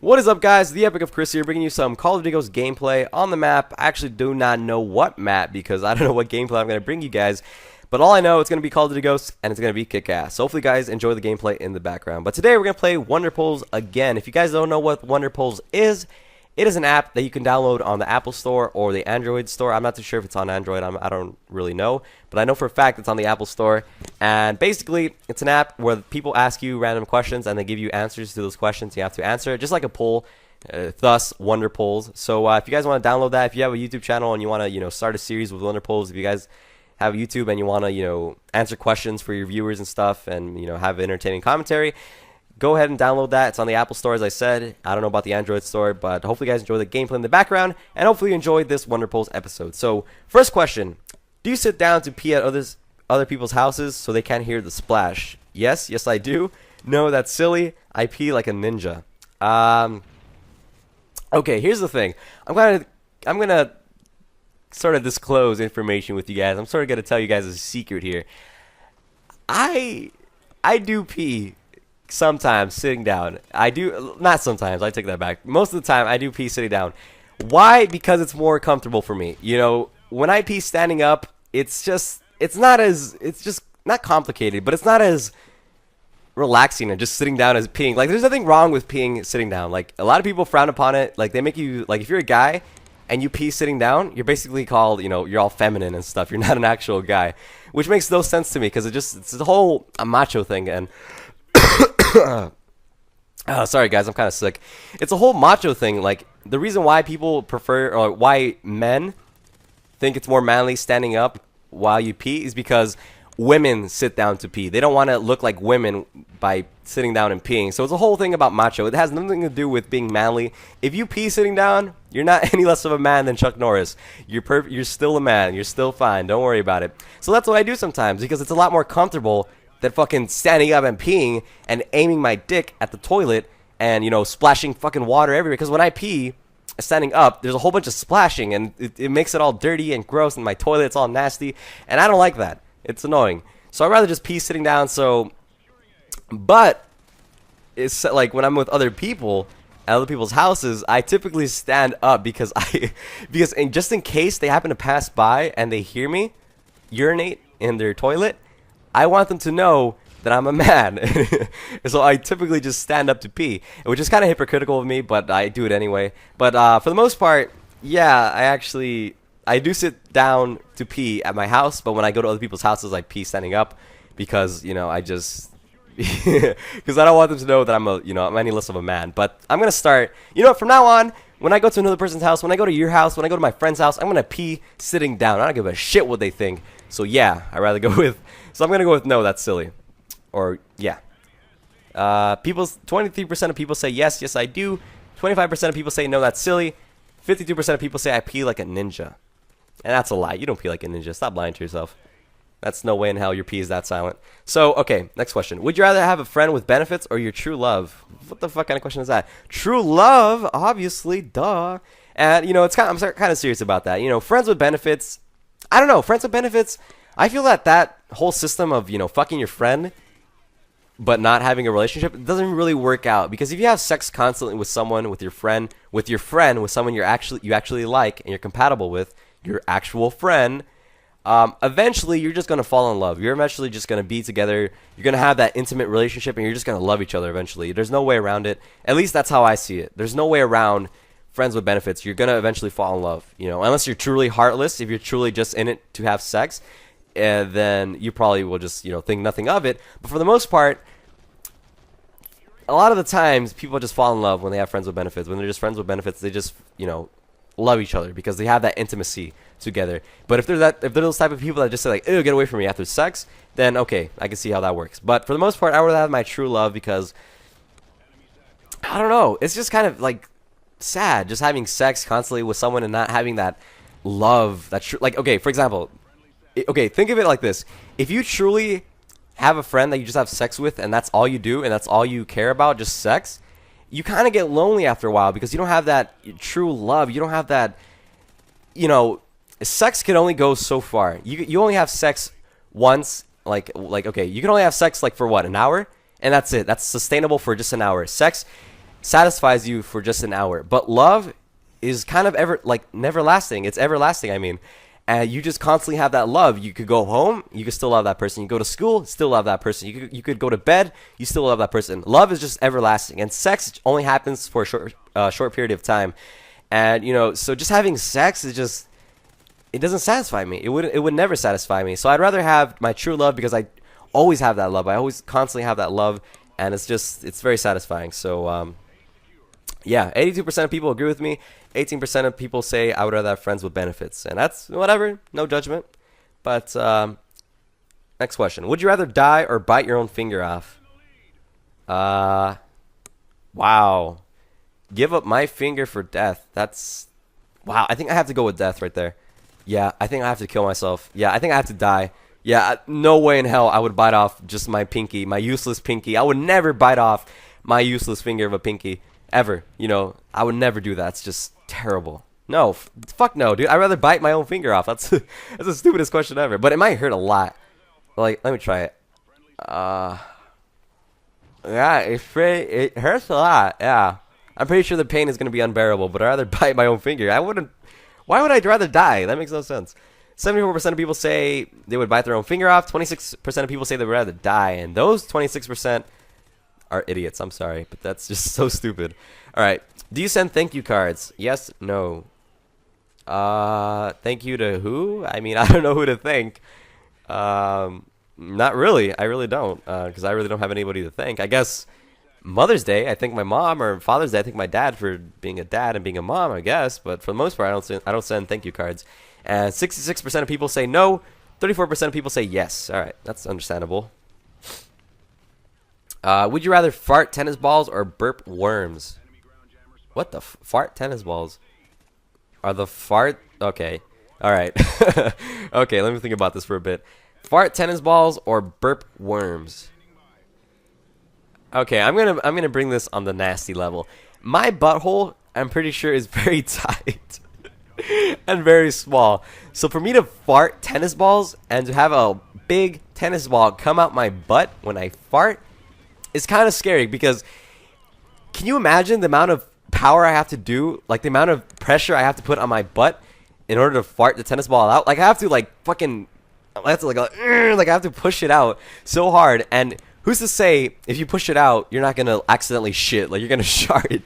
What is up, guys? The Epic of Chris here, bringing you some Call of Duty Ghosts gameplay on the map. I actually do not know what map because I don't know what gameplay I'm going to bring you guys. But all I know, it's going to be Call of Duty Ghosts and it's going to be kick-ass. So hopefully, guys, enjoy the gameplay in the background. But today, we're going to play WonderPolls again. If you guys don't know what WonderPolls is, it is an app that you can download on the Apple Store or the Android Store. I'm not too sure if it's on Android. I don't really know. But I know for a fact it's on the Apple Store. And basically, it's an app where people ask you random questions and they give you answers to those questions. You have to answer it, just like a poll. Thus, WonderPolls. So if you guys want to download that, if you have a YouTube channel and you want to, start a series with WonderPolls, if you guys have YouTube and you want to, answer questions for your viewers and stuff and, have entertaining commentary, go ahead and download that. It's on the Apple Store, as I said. I don't know about the Android Store, but hopefully you guys enjoy the gameplay in the background, and hopefully you enjoyed this WonderPolls episode. So, first question. Do you sit down to pee at other people's houses so they can't hear the splash? Yes, I do. No, that's silly. I pee like a ninja. Okay, here's the thing. I'm gonna sort of disclose information with you guys. I'm sort of gonna tell you guys a secret here. I do pee sometimes sitting down. Not sometimes, I take that back. Most of the time I do pee sitting down. Why? Because it's more comfortable for me. When I pee standing up, it's just not complicated, but it's not as relaxing and just sitting down as peeing. Like, there's nothing wrong with peeing sitting down. Like, a lot of people frown upon it. Like, they make you, like, if you're a guy and you pee sitting down, you're basically called, you're all feminine and stuff. You're not an actual guy, which makes no sense to me because it's the whole macho thing. And oh, sorry guys, I'm kind of sick. It's a whole macho thing. Like, the reason why people prefer, or why men think it's more manly standing up while you pee is because women sit down to pee. They don't want to look like women by sitting down and peeing. So it's a whole thing about macho. It has nothing to do with being manly. If you pee sitting down, you're not any less of a man than Chuck Norris. You're still a man. You're still fine. Don't worry about it. So that's what I do sometimes because it's a lot more comfortable than fucking standing up and peeing and aiming my dick at the toilet and, splashing fucking water everywhere. Because when I pee standing up, there's a whole bunch of splashing and it makes it all dirty and gross and my toilet's all nasty. And I don't like that. It's annoying. So I'd rather just pee sitting down. But it's like when I'm with other people at other people's houses, I typically stand up because just in case they happen to pass by and they hear me urinate in their toilet, I want them to know that I'm a man. So I typically just stand up to pee, which is kind of hypocritical of me, but I do it anyway. But for the most part, yeah, I do sit down to pee at my house, but when I go to other people's houses, I pee standing up because, because I don't want them to know that I'm any less of a man. But I'm going to start, from now on, when I go to another person's house, when I go to your house, when I go to my friend's house, I'm going to pee sitting down. I don't give a shit what they think. So yeah, I'd rather go with, so I'm going to go with no, that's silly. Or yeah. 23% of people say yes, I do. 25% of people say no, that's silly. 52% of people say I pee like a ninja. And that's a lie. You don't pee like a ninja. Stop lying to yourself. That's no way in hell your pee is that silent. So, okay, next question. Would you rather have a friend with benefits or your true love? What the fuck kind of question is that? True love, obviously, duh. And, I'm kind of serious about that. Friends with benefits, I don't know. Friends with benefits, I feel that whole system of, fucking your friend but not having a relationship, it doesn't really work out. Because if you have sex constantly with someone, with your friend, with someone you actually like and you're compatible with, your actual friend, eventually you're just going to fall in love. You're eventually just going to be together. You're going to have that intimate relationship and you're just going to love each other eventually. There's no way around it. At least that's how I see it. There's no way around friends with benefits. You're going to eventually fall in love, unless you're truly heartless. If you're truly just in it to have sex, then you probably will just, think nothing of it. But for the most part, a lot of the times people just fall in love when they have friends with benefits. When they're just friends with benefits, they just, love each other because they have that intimacy together. But if they're those type of people that just say like, ew, get away from me after sex, then okay, I can see how that works. But for the most part, I would have my true love because I don't know, it's just kind of like sad just having sex constantly with someone and not having that love, like, okay, for example, okay, think of it like this. If you truly have a friend that you just have sex with and that's all you do and that's all you care about, just sex, you kind of get lonely after a while because you don't have that true love. You don't have that, sex can only go so far. You only have sex once, like okay, you can only have sex like for what, an hour? And that's it. That's sustainable for just an hour. Sex satisfies you for just an hour, but love is kind of never lasting. It's everlasting, I mean. And you just constantly have that love. You could go home, you could still love that person. You go to school, still love that person. You could go to bed, you still love that person. Love is just everlasting, and sex only happens for a short period of time. And so just having sex is just, it doesn't satisfy me. It would never satisfy me. So I'd rather have my true love, because I always have that love. I always constantly have that love, and it's very satisfying. So yeah, 82% of people agree with me. 18% of people say I would rather have friends with benefits. And that's whatever, no judgment. But next question. Would you rather die or bite your own finger off? Wow. Give up my finger for death. That's, wow. I think I have to go with death right there. Yeah, I think I have to kill myself. Yeah, I think I have to die. Yeah, no way in hell I would bite off just my pinky, my useless pinky. I would never bite off my useless finger of a pinky. Ever, I would never do that. It's just terrible. No, fuck no, dude. I'd rather bite my own finger off. That's the stupidest question ever. But it might hurt a lot. Like, let me try it. Yeah, it hurts a lot. Yeah, I'm pretty sure the pain is gonna be unbearable. But I'd rather bite my own finger. I wouldn't. Why would I rather die? That makes no sense. 74% of people say they would bite their own finger off. 26% of people say they would rather die, and those 26% are idiots. I'm sorry, but that's just so stupid. All right. Do you send thank you cards? Yes, no. Thank you to who? I mean, I don't know who to thank. Not really. I really don't, because I really don't have anybody to thank. I guess Mother's Day, I thank my mom, or Father's Day, I thank my dad for being a dad and being a mom, I guess. But for the most part, I don't send thank you cards. And 66% of people say no. 34% of people say yes. All right, that's understandable. Would you rather fart tennis balls or burp worms? What the fart tennis balls? Are the fart? Okay. All right. Okay, let me think about this for a bit. Fart tennis balls or burp worms? Okay, I'm gonna bring this on the nasty level. My butthole, I'm pretty sure, is very tight and very small. So for me to fart tennis balls and to have a big tennis ball come out my butt when I fart, it's kind of scary, because can you imagine the amount of power I have to do, like the amount of pressure I have to put on my butt in order to fart the tennis ball out? Like I have to I have to push it out so hard, and who's to say if you push it out, you're not gonna accidentally shit? Like you're gonna shart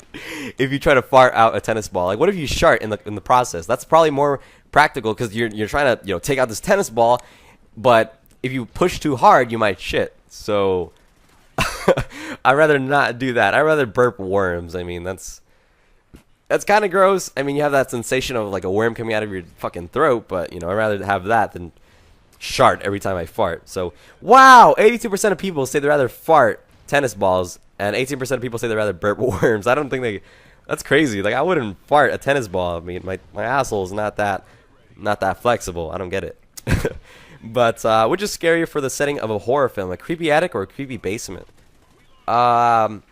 if you try to fart out a tennis ball. Like what if you shart in the process? That's probably more practical, because you're trying to take out this tennis ball, but if you push too hard, you might shit. So I'd rather not do that. I'd rather burp worms. I mean, that's kind of gross. I mean, you have that sensation of like a worm coming out of your fucking throat, but I'd rather have that than shart every time I fart. So, wow, 82% of people say they'd rather fart tennis balls, and 18% of people say they'd rather burp worms. I don't think that's crazy. Like, I wouldn't fart a tennis ball. I mean, my asshole is not that flexible. I don't get it. But which is scarier for the setting of a horror film, a creepy attic or a creepy basement? Let's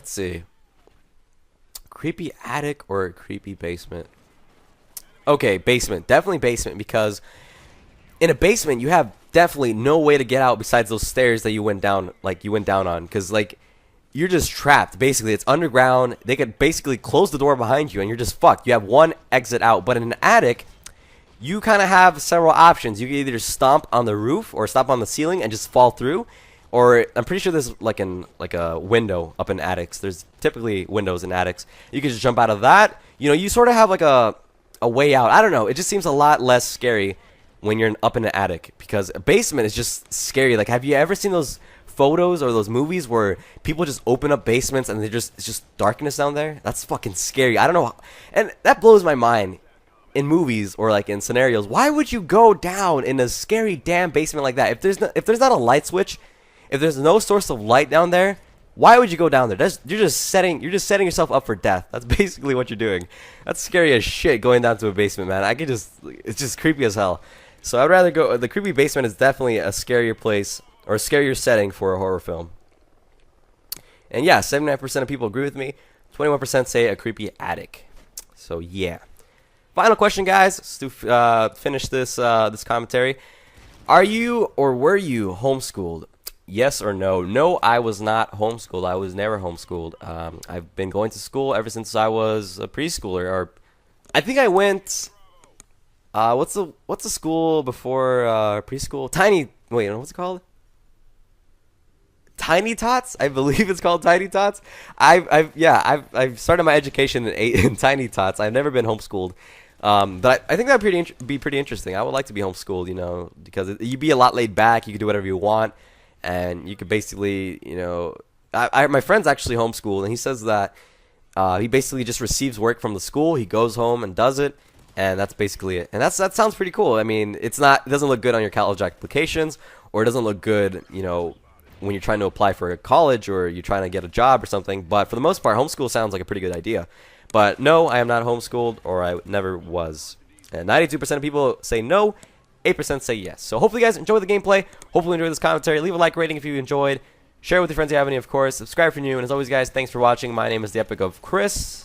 see. Creepy attic or a creepy basement? Okay, basement. Definitely basement, because in a basement you have definitely no way to get out besides those stairs that you went down on, because you're just trapped. Basically, it's underground. They could basically close the door behind you and you're just fucked. You have one exit out. But in an attic, you kind of have several options. You can either stomp on the roof or stomp on the ceiling and just fall through. Or I'm pretty sure there's like a window up in attics. There's typically windows in attics. You can just jump out of that. You sort of have like a way out. I don't know. It just seems a lot less scary when you're up in an attic, because a basement is just scary. Like, have you ever seen those photos or those movies where people just open up basements and it's just darkness down there? That's fucking scary. I don't know. And that blows my mind. In movies or like in scenarios, why would you go down in a scary damn basement like that? If there's not a light switch, if there's no source of light down there, why would you go down there? You're just setting yourself up for death. That's basically what you're doing. That's scary as shit, going down to a basement, man. It's just creepy as hell. So I'd rather go. The creepy basement is definitely a scarier place or a scarier setting for a horror film. And yeah, 79% of people agree with me. 21% say a creepy attic. So yeah. Final question, guys, to finish this commentary. Are you or were you homeschooled? Yes or no? No, I was not homeschooled. I was never homeschooled. I've been going to school ever since I was a preschooler. Or I think I went. What's the school before preschool? Tiny. Wait, what's it called? Tiny Tots, I believe it's called Tiny Tots. I've started my education in Tiny Tots. I've never been homeschooled, but I think that'd be pretty interesting. I would like to be homeschooled, because you'd be a lot laid back. You could do whatever you want, and you could basically, my friend's actually homeschooled, and he says that he basically just receives work from the school. He goes home and does it, and that's basically it. And that sounds pretty cool. I mean, it doesn't look good on your college applications, or it doesn't look good, when you're trying to apply for a college or you're trying to get a job or something. But for the most part, homeschool sounds like a pretty good idea. But no, I am not homeschooled, or I never was. And 92% of people say no, 8% say yes. So hopefully you guys enjoy the gameplay. Hopefully you enjoy this commentary. Leave a like rating if you enjoyed. Share it with your friends if you have any, of course. Subscribe if you're new. And as always, guys, thanks for watching. My name is the Epic of Chris.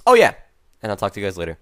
Oh, yeah. And I'll talk to you guys later.